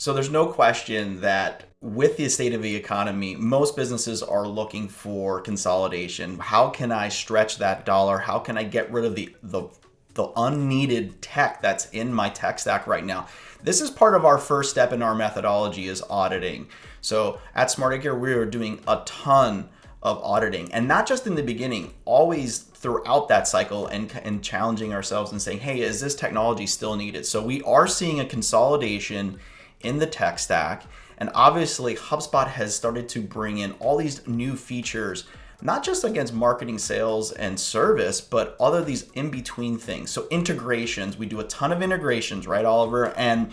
So there's no question that with the state of the economy, most businesses are looking for consolidation. How can I stretch that dollar? How can I get rid of the unneeded tech that's in my tech stack right now? This is part of our first step in our methodology is auditing. So at SmartAcre, we are doing a ton of auditing, and not just in the beginning, always throughout that cycle, and challenging ourselves and saying, hey, is this technology still needed? So we are seeing a consolidation in the tech stack. And obviously HubSpot has started to bring in all these new features, not just against marketing, sales, and service, but other these in between things. So integrations, we do a ton of integrations, right, Oliver? And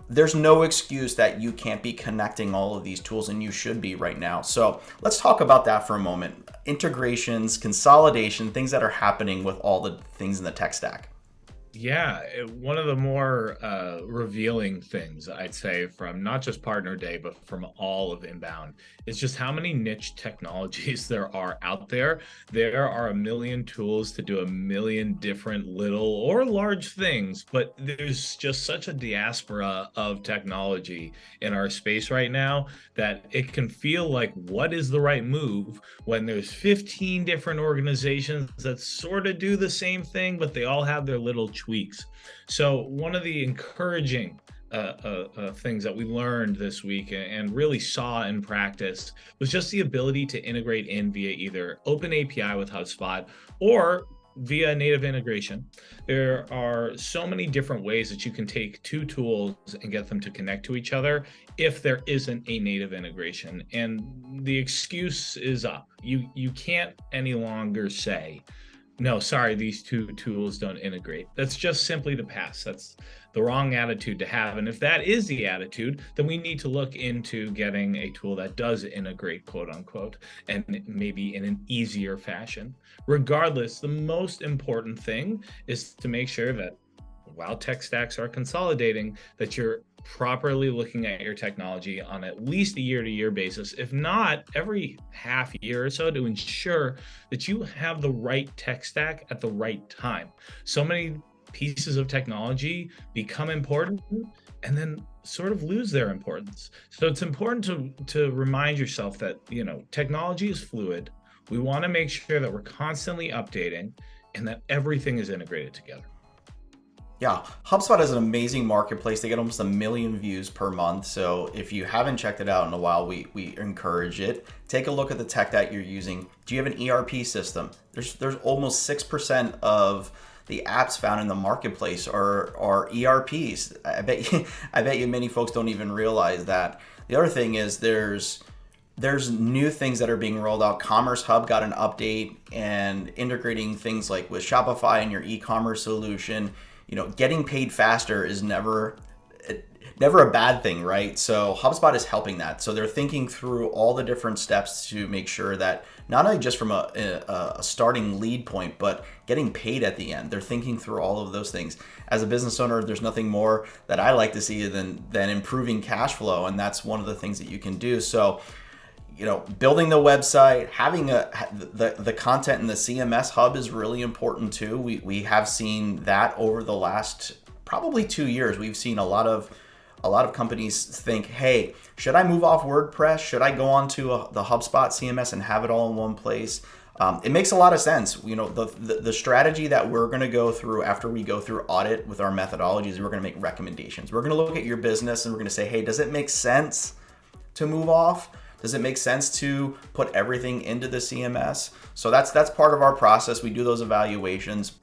there's no excuse that you can't be connecting all of these tools, and you should be right now. So let's talk about that for a moment. Integrations, consolidation, things that are happening with all the things in the tech stack. Yeah, one of the more revealing things I'd say from not just Partner Day, but from all of inbound is just how many niche technologies there are out there. There are a million tools to do a million different little or large things, but there's just such a diaspora of technology in our space right now that it can feel like what is the right move when there's 15 different organizations that sort of do the same thing, but they all have their little tweaks. So one of the encouraging things that we learned this week and really saw in practice was just the ability to integrate in via either open API with HubSpot or via native integration. There are so many different ways that you can take two tools and get them to connect to each other if there isn't a native integration. And the excuse is up. You can't any longer say, no, sorry, these two tools don't integrate. That's just simply the past. That's the wrong attitude to have. And if that is the attitude, then we need to look into getting a tool that does integrate, quote unquote, and maybe in an easier fashion. Regardless, the most important thing is to make sure that while tech stacks are consolidating, that you're properly looking at your technology on at least a year-to-year basis, if not every half year or so, to ensure that you have the right tech stack at the right time. So many pieces of technology become important and then sort of lose their importance. So it's important to remind yourself that, technology is fluid. We want to make sure that we're constantly updating and that everything is integrated together. Yeah, HubSpot is an amazing marketplace. They get almost 1 million views per month. So if you haven't checked it out in a while, we encourage it. Take a look at the tech that you're using. Do you have an ERP system? There's almost 6% of the apps found in the marketplace are ERPs. I bet you many folks don't even realize that. The other thing is there's new things that are being rolled out. Commerce Hub got an update and integrating things like with Shopify and your e-commerce solution. Getting paid faster is never a bad thing, right? So HubSpot is helping that. So they're thinking through all the different steps to make sure that not only just from a starting lead point, but getting paid at the end. They're thinking through all of those things. As a business owner, there's nothing more that I like to see than improving cash flow, and that's one of the things that you can do. So building the website, having the content in the CMS hub is really important too. We have seen that over the last probably 2 years. We've seen a lot of companies think, hey, should I move off WordPress? Should I go onto the HubSpot CMS and have it all in one place? It makes a lot of sense. The strategy that we're going to go through after we go through audit with our methodologies, we're going to make recommendations. We're going to look at your business and we're going to say, hey, does it make sense to move off? Does it make sense to put everything into the CMS? So that's part of our process. We do those evaluations.